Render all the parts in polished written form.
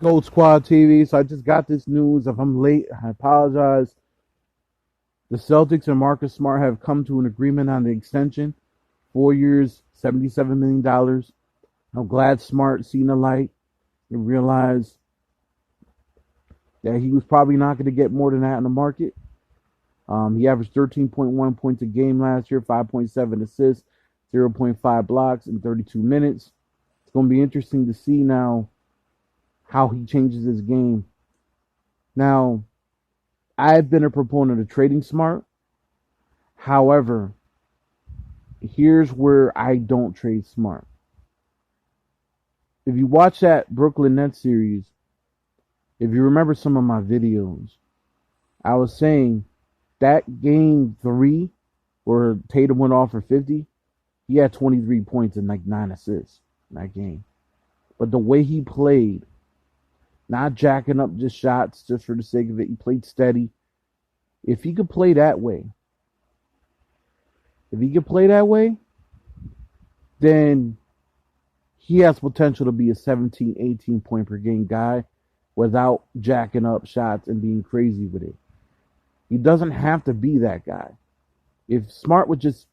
Gold Squad TV. So I just got this news. If I'm late, I apologize. The Celtics and Marcus Smart have come to an agreement on the extension. 4 years, $77 million. I'm glad Smart seen the light and realized that he was probably not going to get more than that in the market. He averaged 13.1 points a game last year, 5.7 assists, 0.5 blocks in 32 minutes. It's going to be interesting to see now how he changes his game. Now, I've been a proponent of trading Smart. However, here's where I don't trade Smart. If you watch that Brooklyn Nets series, if you remember some of my videos, I was saying that game 3 where Tatum went off for 50, he had 23 points and like 9 assists in that game. But the way he played, not jacking up just shots just for the sake of it, he played steady. If he could play that way, then he has potential to be a 17, 18 point per game guy without jacking up shots and being crazy with it. He doesn't have to be that guy. If Smart would just,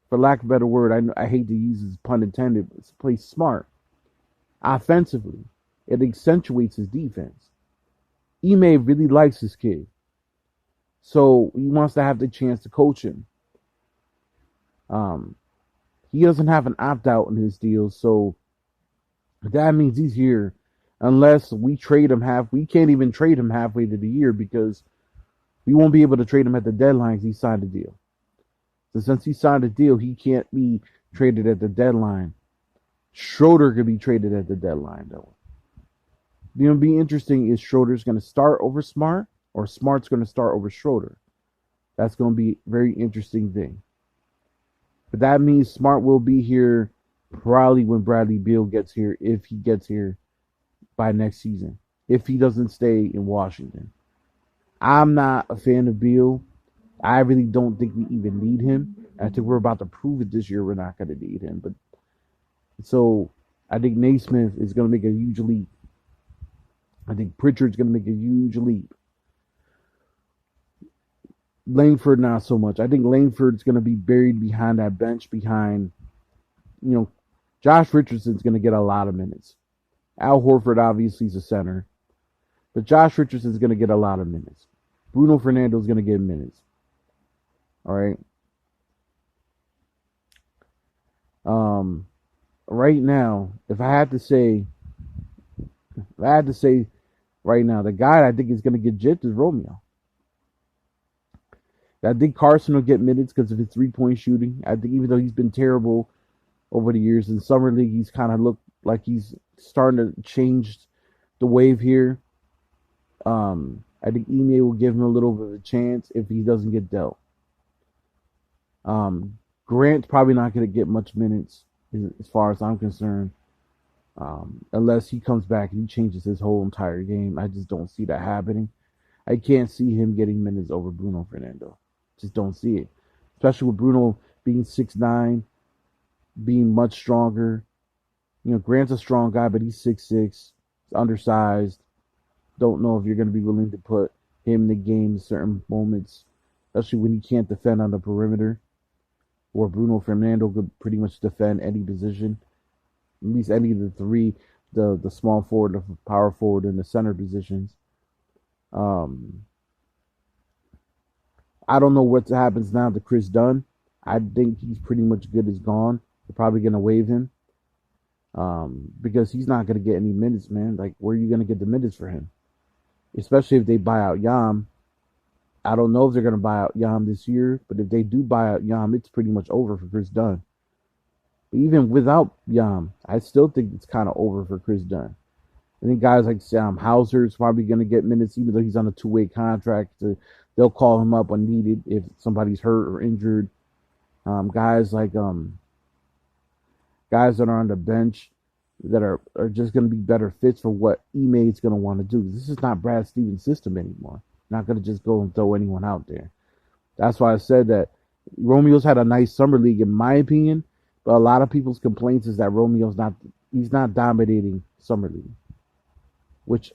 for lack of a better word, I hate to use this pun intended, but play smart offensively, it accentuates his defense. Ime really likes this kid, so he wants to have the chance to coach him. He doesn't have an opt-out in his deal, so that means he's here unless we trade him we can't even trade him halfway to the year because we won't be able to trade him at the deadline because he signed a deal. So since he signed a deal, he can't be traded at the deadline. Schroeder could be traded at the deadline, though. It'll be interesting, is Schroeder's going to start over Smart or Smart's going to start over Schroeder? That's going to be a very interesting thing. But that means Smart will be here probably when Bradley Beal gets here, if he gets here by next season, if he doesn't stay in Washington. I'm not a fan of Beal. I really don't think we even need him. I think we're about to prove it this year. We're not going to need him. But so I think Naismith is going to make a huge leap. I think Pritchard's going to make a huge leap. Langford, not so much. I think Langford's going to be buried behind that bench behind, Josh Richardson's going to get a lot of minutes. Al Horford obviously is a center. But Josh Richardson's going to get a lot of minutes. Bruno Fernando's going to get minutes. All right. Right now, if I had to say right now, the guy I think is going to get gypped is Romeo. I think Carson will get minutes because of his 3-point shooting. I think even though he's been terrible over the years in Summer League, he's kind of looked like he's starting to change the wave here. I think Ime will give him a little bit of a chance if he doesn't get dealt. Grant's probably not going to get much minutes as far as I'm concerned, unless he comes back and he changes his whole entire game. I just don't see that happening. I can't see him getting minutes over Bruno Fernando. Just don't see it. Especially with Bruno being 6'9", being much stronger. Grant's a strong guy, but he's 6'6", he's undersized. Don't know if you're going to be willing to put him in the game in certain moments, especially when he can't defend on the perimeter. Or Bruno Fernando could pretty much defend any position, at least any of the three, the small forward, the power forward, and the center positions. I don't know what happens now to Chris Dunn. I think he's pretty much good as gone. They're probably going to waive him because he's not going to get any minutes, man. Like, where are you going to get the minutes for him? Especially if they buy out Yam. I don't know if they're going to buy out Yam this year, but if they do buy out Yam, it's pretty much over for Chris Dunn. But even without Yam, I still think it's kind of over for Chris Dunn. I think guys like Sam Hauser is probably going to get minutes, even though he's on a 2-way contract. They'll call him up when needed if somebody's hurt or injured. Guys that are on the bench that are just going to be better fits for what Ime's going to want to do. This is not Brad Stevens' system anymore. Not going to just go and throw anyone out there. That's why I said that Romeo's had a nice summer league, in my opinion. But a lot of people's complaints is that he's not dominating summer league. which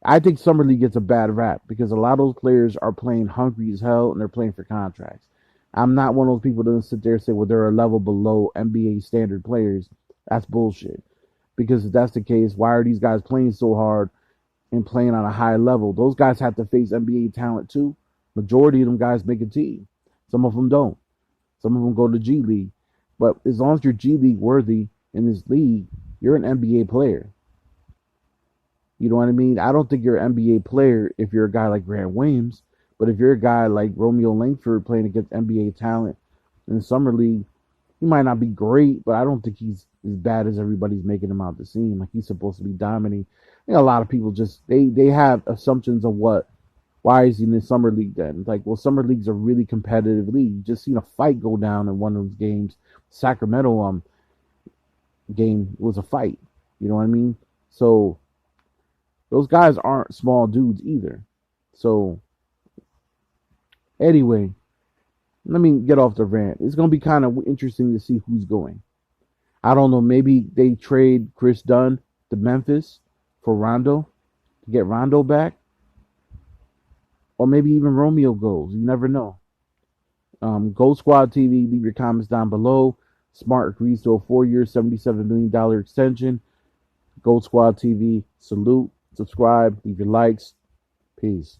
I think Summer League gets a bad rap because a lot of those players are playing hungry as hell and they're playing for contracts. I'm not one of those people that sit there and say, well, they're a level below NBA standard players. That's bullshit. Because if that's the case, why are these guys playing so hard and playing on a high level? Those guys have to face NBA talent too. Majority of them guys make a team. Some of them don't. Some of them go to G League. But as long as you're G League worthy in this league, you're an NBA player. You know what I mean? I don't think you're an NBA player if you're a guy like Grant Williams. But if you're a guy like Romeo Langford playing against NBA talent in the Summer League, he might not be great, but I don't think he's as bad as everybody's making him out to seem. Like he's supposed to be dominating. I think a lot of people just they have assumptions of why is he in the Summer League then? It's like, well, Summer League's a really competitive league. You just seen a fight go down in one of those games. Sacramento game was a fight. You know what I mean? So those guys aren't small dudes either. So anyway, let me get off the rant. It's going to be kind of interesting to see who's going. I don't know. Maybe they trade Chris Dunn to Memphis for Rondo to get Rondo back. Or maybe even Romeo goes. You never know. Gold Squad TV, leave your comments down below. Smart agrees to a 4-year, $77 million extension. Gold Squad TV, salute, subscribe, leave your likes. Peace.